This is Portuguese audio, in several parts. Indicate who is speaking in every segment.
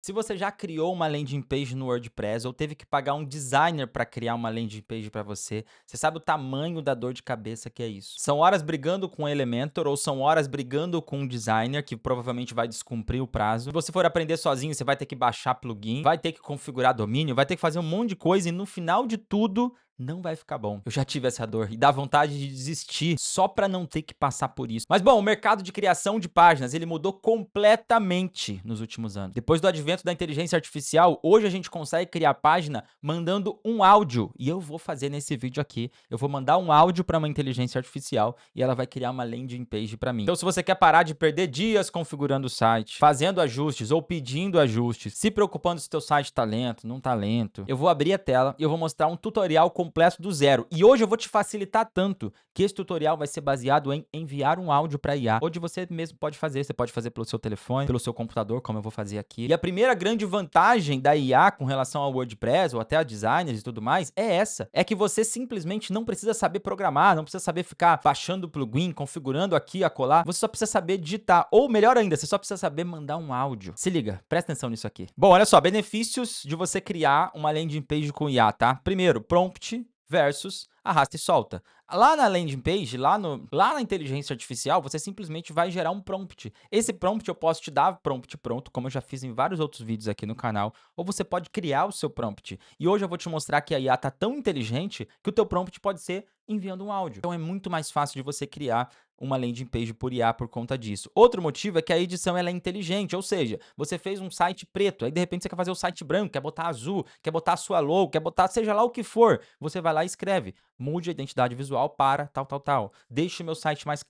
Speaker 1: Se você já criou uma landing page no WordPress ou teve que pagar um designer para criar uma landing page para você, você sabe o tamanho da dor de cabeça que é isso. São horas brigando com o Elementor ou são horas brigando com um designer que provavelmente vai descumprir o prazo. Se você for aprender sozinho, você vai ter que baixar plugin, vai ter que configurar domínio, vai ter que fazer um monte de coisa e no final de tudo não vai ficar bom. Eu já tive essa dor e dá vontade de desistir só para não ter que passar por isso. Mas bom, o mercado de criação de páginas, ele mudou completamente nos últimos anos. Depois do advento da inteligência artificial, hoje a gente consegue criar página mandando um áudio. E eu vou fazer nesse vídeo aqui. Eu vou mandar um áudio para uma inteligência artificial e ela vai criar uma landing page para mim. Então, se você quer parar de perder dias configurando o site, fazendo ajustes ou pedindo ajustes, se preocupando se teu site tá lento, não tá lento, eu vou abrir a tela e eu vou mostrar um tutorial completo do zero. E hoje eu vou te facilitar tanto que esse tutorial vai ser baseado em enviar um áudio para IA, onde você mesmo pode fazer. Você pode fazer pelo seu telefone, pelo seu computador, como eu vou fazer aqui. E a primeira grande vantagem da IA com relação ao WordPress ou até a designers e tudo mais é essa, é que você simplesmente não precisa saber programar, não precisa saber ficar baixando o plugin, configurando aqui, acolá. Você só precisa saber digitar, ou melhor ainda, você só precisa saber mandar um áudio. Se liga, presta atenção nisso aqui. Bom, olha só, benefícios de você criar uma landing page com IA, tá? Primeiro, prompt versus arrasta e solta. Lá na landing page, lá na inteligência artificial, você simplesmente vai gerar um prompt. Esse prompt eu posso te dar prompt pronto, como eu já fiz em vários outros vídeos aqui no canal, ou você pode criar o seu prompt. E hoje eu vou te mostrar que a IA tá tão inteligente que o teu prompt pode ser enviando um áudio. Então é muito mais fácil de você criar uma landing page por IA por conta disso. Outro motivo é que a edição ela é inteligente, ou seja, você fez um site preto, aí de repente você quer fazer o site branco, quer botar azul, quer botar a sua logo, quer botar seja lá o que for, você vai lá e escreve, mude a identidade visual para tal, tal, tal. Deixe o meu site mais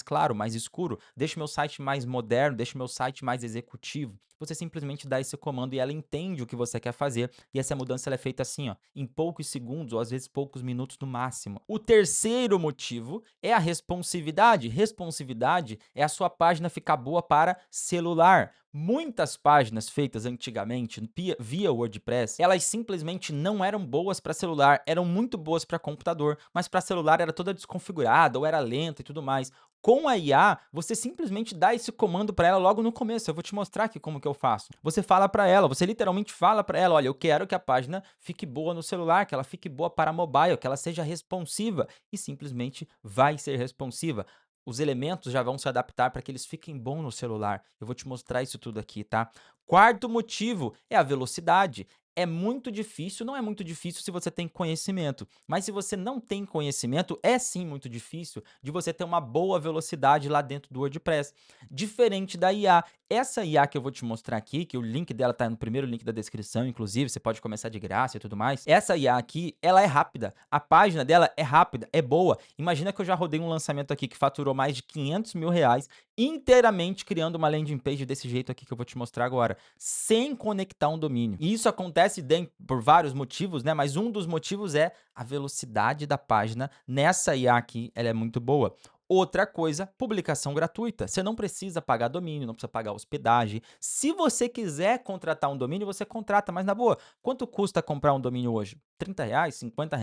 Speaker 1: claro, mais escuro, deixe o meu site mais moderno, deixe o meu site mais executivo. Você simplesmente dá esse comando e ela entende o que você quer fazer, e essa mudança ela é feita assim, ó, em poucos segundos ou às vezes poucos minutos no máximo. O terceiro motivo é a responsividade. Responsividade é a sua página ficar boa para celular. Muitas páginas feitas antigamente via WordPress, elas simplesmente não eram boas para celular, eram muito boas para computador, mas para celular era toda desconfigurada ou era lenta e tudo mais. Com a IA, você simplesmente dá esse comando para ela logo no começo. Eu vou te mostrar aqui como que eu faço. Você fala para ela, você literalmente fala para ela, olha, eu quero que a página fique boa no celular, que ela fique boa para mobile, que ela seja responsiva e simplesmente vai ser responsiva. Os elementos já vão se adaptar para que eles fiquem bons no celular. Eu vou te mostrar isso tudo aqui, tá? Quarto motivo é a velocidade. É muito difícil, não é muito difícil se você tem conhecimento, mas se você não tem conhecimento, é sim muito difícil de você ter uma boa velocidade lá dentro do WordPress. Diferente da IA. Essa IA que eu vou te mostrar aqui, que o link dela tá no primeiro link da descrição, inclusive, você pode começar de graça e tudo mais. Essa IA aqui, ela é rápida. A página dela é rápida, é boa. Imagina que eu já rodei um lançamento aqui que faturou mais de 500 mil reais inteiramente criando uma landing page desse jeito aqui que eu vou te mostrar agora, sem conectar um domínio. E isso acontece por vários motivos, né? Mas um dos motivos é a velocidade da página nessa IA aqui, ela é muito boa. Outra coisa, publicação gratuita. Você não precisa pagar domínio, não precisa pagar hospedagem. Se você quiser contratar um domínio, você contrata, mas na boa, quanto custa comprar um domínio hoje? R$ 30, R$ 50?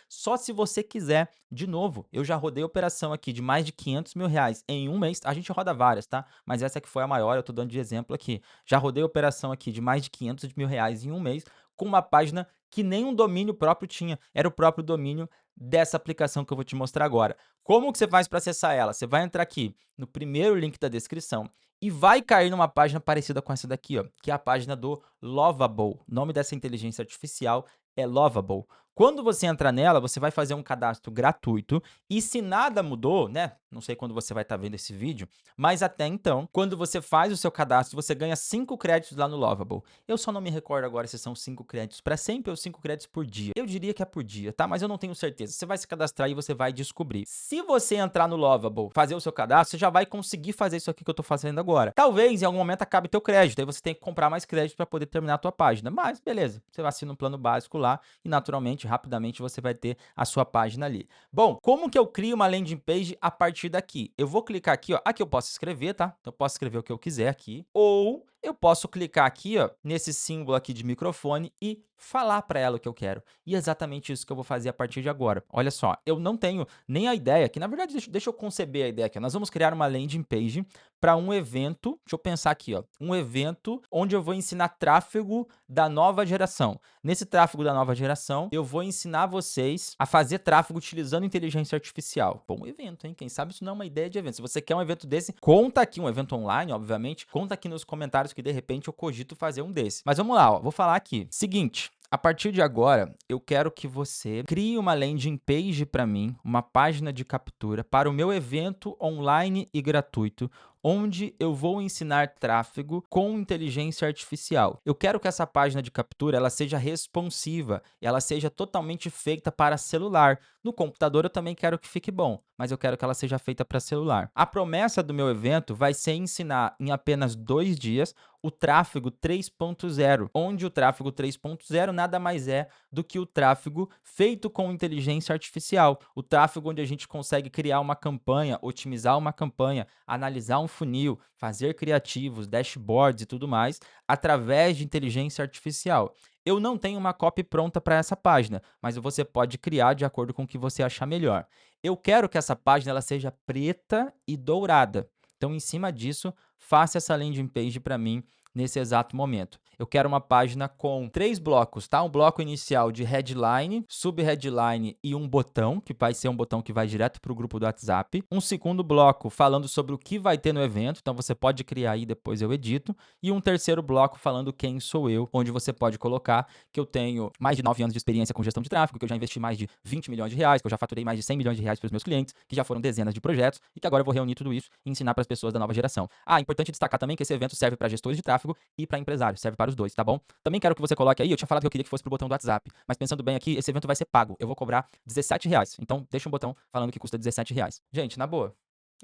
Speaker 1: Só se você quiser. De novo, eu já rodei operação aqui de mais de 500 mil reais em um mês. A gente roda várias, tá? Mas essa que foi a maior, eu tô dando de exemplo aqui. Já rodei operação aqui de mais de 500 mil reais em um mês com uma página que nem um domínio próprio tinha. Era o próprio domínio dessa aplicação que eu vou te mostrar agora. Como que você faz para acessar ela? Você vai entrar aqui no primeiro link da descrição e vai cair numa página parecida com essa daqui, ó, que é a página do Lovable. O nome dessa inteligência artificial é Lovable. Quando você entrar nela, você vai fazer um cadastro gratuito e se nada mudou, né? Não sei quando você vai estar vendo esse vídeo, mas até então, quando você faz o seu cadastro, você ganha 5 créditos lá no Lovable. Eu só não me recordo agora se são 5 créditos para sempre ou 5 créditos por dia. Eu diria que é por dia, tá? Mas eu não tenho certeza. Você vai se cadastrar e você vai descobrir. Se você entrar no Lovable, fazer o seu cadastro, você já vai conseguir fazer isso aqui que eu tô fazendo agora. Talvez em algum momento acabe teu crédito, aí você tem que comprar mais crédito para poder terminar a tua página. Mas beleza, você assina um plano básico lá e naturalmente, rapidamente você vai ter a sua página ali. Bom, como que eu crio uma landing page a partir daqui? Eu vou clicar aqui, ó, aqui eu posso escrever, tá? Eu posso escrever o que eu quiser aqui, ou eu posso clicar aqui, ó, nesse símbolo aqui de microfone e falar para ela o que eu quero. E é exatamente isso que eu vou fazer a partir de agora. Olha só, eu não tenho nem a ideia aqui, na verdade, deixa eu conceber a ideia aqui. Nós vamos criar uma landing page para um evento, deixa eu pensar aqui, ó, um evento onde eu vou ensinar tráfego da nova geração. Nesse tráfego da nova geração, eu vou ensinar vocês a fazer tráfego utilizando inteligência artificial. Bom evento, hein? Quem sabe isso não é uma ideia de evento. Se você quer um evento desse, conta aqui, um evento online, obviamente, conta aqui nos comentários que de repente eu cogito fazer um desse. Mas vamos lá, ó, vou falar aqui. Seguinte, a partir de agora, eu quero que você crie uma landing page para mim, uma página de captura para o meu evento online e gratuito, onde eu vou ensinar tráfego com inteligência artificial. Eu quero que essa página de captura ela seja responsiva, ela seja totalmente feita para celular. No computador eu também quero que fique bom, mas eu quero que ela seja feita para celular. A promessa do meu evento vai ser ensinar em apenas 2 dias o tráfego 3.0, onde o tráfego 3.0 nada mais é do que o tráfego feito com inteligência artificial. O tráfego onde a gente consegue criar uma campanha, otimizar uma campanha, analisar um funil, fazer criativos, dashboards e tudo mais, através de inteligência artificial. Eu não tenho uma copy pronta para essa página, mas você pode criar de acordo com o que você achar melhor. Eu quero que essa página ela seja preta e dourada. Então, em cima disso, faça essa landing page para mim nesse exato momento. Eu quero uma página com 3 blocos, tá? Um bloco inicial de headline, sub-headline e um botão, que vai ser um botão que vai direto para o grupo do WhatsApp. Um segundo bloco falando sobre o que vai ter no evento, então você pode criar aí, depois eu edito. E um terceiro bloco falando quem sou eu, onde você pode colocar que eu tenho mais de 9 anos de experiência com gestão de tráfego, que eu já investi mais de 20 milhões de reais, que eu já faturei mais de 100 milhões de reais para os meus clientes, que já foram dezenas de projetos e que agora eu vou reunir tudo isso e ensinar para as pessoas da nova geração. Ah, importante destacar também que esse evento serve para gestores de tráfego e para empresários, serve para os dois, tá bom? Também quero que você coloque aí, eu tinha falado que eu queria que fosse pro botão do WhatsApp, mas pensando bem aqui, esse evento vai ser pago, eu vou cobrar R$17, então deixa um botão falando que custa R$17. Gente, na boa,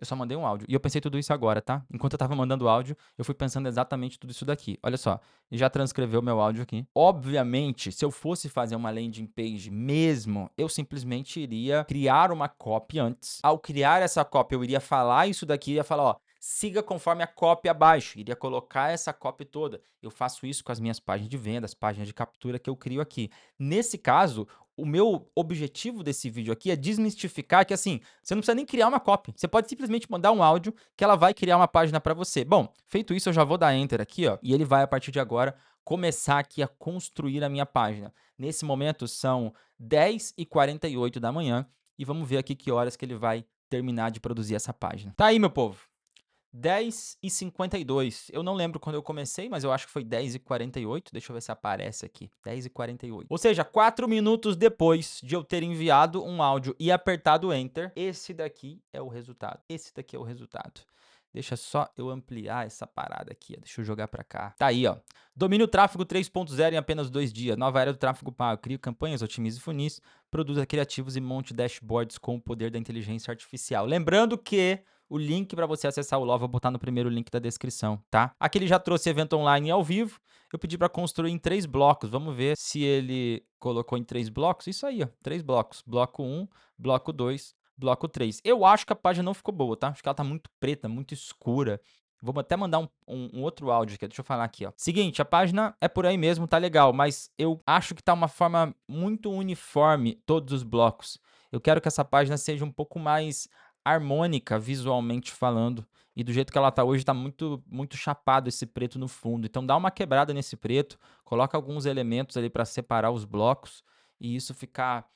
Speaker 1: eu só mandei um áudio. E eu pensei tudo isso agora, tá? Enquanto eu tava mandando o áudio, eu fui pensando exatamente tudo isso daqui. Olha só, já transcreveu meu áudio aqui. Obviamente, se eu fosse fazer uma landing page mesmo, eu simplesmente iria criar uma copy antes. Ao criar essa copy, eu iria falar isso daqui, iria falar, ó, siga conforme a copy abaixo. Iria colocar essa copy toda. Eu faço isso com as minhas páginas de vendas, páginas de captura que eu crio aqui. Nesse caso, o meu objetivo desse vídeo aqui é desmistificar que, assim, você não precisa nem criar uma copy. Você pode simplesmente mandar um áudio que ela vai criar uma página para você. Bom, feito isso, eu já vou dar Enter aqui, ó, e ele vai, a partir de agora, começar aqui a construir a minha página. Nesse momento, são 10h48 da manhã e vamos ver aqui que horas que ele vai terminar de produzir essa página. Tá aí, meu povo. 10h52. Eu não lembro quando eu comecei, mas eu acho que foi 10h48. Deixa eu ver se aparece aqui. 10h48. Ou seja, 4 minutos depois de eu ter enviado um áudio e apertado Enter, esse daqui é o resultado. Esse daqui é o resultado. Deixa só eu ampliar essa parada aqui, ó. Deixa eu jogar pra cá. Tá aí, ó. Domínio tráfego 3.0 em apenas 2 dias. Nova era do tráfego pago. Crio campanhas, otimize funis, produza criativos e monte dashboards com o poder da inteligência artificial. Lembrando que o link para você acessar o LOL, vou botar no primeiro link da descrição, tá? Aqui ele já trouxe evento online ao vivo. Eu pedi para construir em 3 blocos. Vamos ver se ele colocou em 3 blocos. Isso aí, ó. 3 blocos. Bloco 1, bloco 2, bloco 3. Eu acho que a página não ficou boa, tá? Acho que ela tá muito preta, muito escura. Vou até mandar um outro áudio aqui. Deixa eu falar aqui, ó. Seguinte, a página é por aí mesmo, tá legal, mas eu acho que tá uma forma muito uniforme todos os blocos. Eu quero que essa página seja um pouco mais harmônica, visualmente falando. E do jeito que ela tá hoje, tá muito, muito chapado esse preto no fundo. Então dá uma quebrada nesse preto, coloca alguns elementos ali para separar os blocos e isso ficar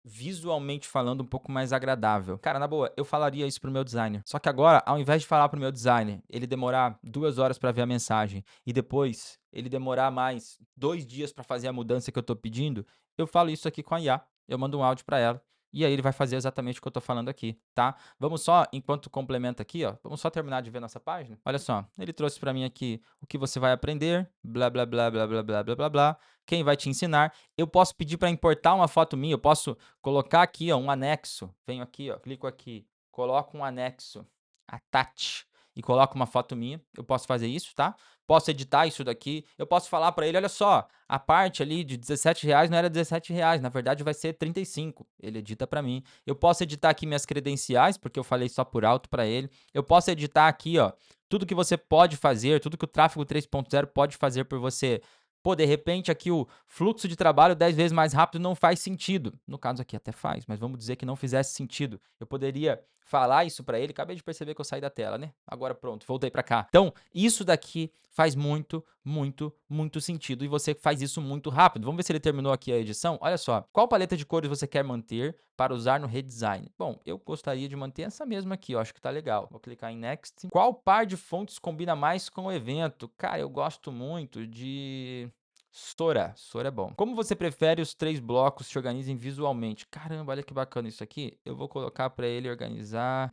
Speaker 1: visualmente falando um pouco mais agradável. Cara, na boa, eu falaria isso pro meu designer. Só que agora, ao invés de falar pro meu designer, ele demorar 2 horas para ver a mensagem e depois ele demorar mais 2 dias para fazer a mudança que eu tô pedindo, eu falo isso aqui com a IA. Eu mando um áudio para ela. E aí ele vai fazer exatamente o que eu tô falando aqui, tá? Vamos só, enquanto complementa aqui, ó, vamos só terminar de ver nossa página. Olha só, ele trouxe para mim aqui o que você vai aprender, blá, blá, blá, blá, blá, blá, blá, blá, blá, quem vai te ensinar. Eu posso pedir para importar uma foto minha, eu posso colocar aqui, ó, um anexo. Venho aqui, ó, clico aqui, coloco um anexo, attach, e coloco uma foto minha. Eu posso fazer isso, tá? Posso editar isso daqui. Eu posso falar para ele, olha só, a parte ali de R$17 não era R$17, na verdade vai ser 35. Ele edita para mim. Eu posso editar aqui minhas credenciais, porque eu falei só por alto para ele. Eu posso editar aqui, ó, tudo que você pode fazer, tudo que o tráfego 3.0 pode fazer por você. Pô, de repente aqui o fluxo de trabalho 10 vezes mais rápido não faz sentido. No caso aqui até faz, mas vamos dizer que não fizesse sentido. Eu poderia falar isso para ele, acabei de perceber que eu saí da tela, né? Agora pronto, voltei para cá. Então, isso daqui faz muito, muito, muito sentido e você faz isso muito rápido. Vamos ver se ele terminou aqui a edição. Olha só, qual paleta de cores você quer manter para usar no redesign? Bom, eu gostaria de manter essa mesma aqui, eu acho que tá legal. Vou clicar em Next. Qual par de fontes combina mais com o evento? Cara, eu gosto muito de Sora. Sora é bom. Como você prefere os 3 blocos se organizem visualmente? Caramba, olha que bacana isso aqui. Eu vou colocar para ele organizar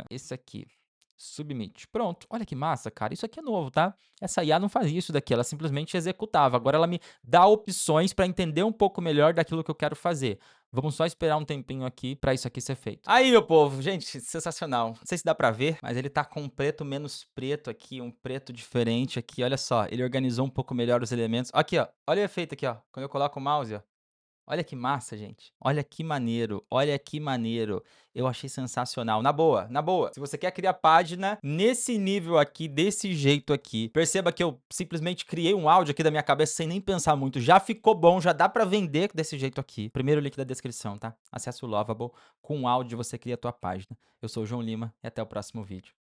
Speaker 1: esse aqui. Submit. Pronto. Olha que massa, cara. Isso aqui é novo, tá? Essa IA não fazia isso daqui, ela simplesmente executava. Agora ela me dá opções para entender um pouco melhor daquilo que eu quero fazer. Vamos só esperar um tempinho aqui para isso aqui ser feito. Aí, meu povo, gente, sensacional. Não sei se dá para ver, mas ele tá com um preto menos preto aqui, um preto diferente aqui. Olha só, ele organizou um pouco melhor os elementos. Aqui, ó. Olha o efeito aqui, ó. Quando eu coloco o mouse, ó. Olha que massa, gente. Olha que maneiro, olha que maneiro. Eu achei sensacional. Na boa, na boa. Se você quer criar página nesse nível aqui, desse jeito aqui, perceba que eu simplesmente criei um áudio aqui da minha cabeça sem nem pensar muito. Já ficou bom, já dá pra vender desse jeito aqui. Primeiro link da descrição, tá? Acesse o Lovable, com áudio você cria a tua página. Eu sou o João Lima e até o próximo vídeo.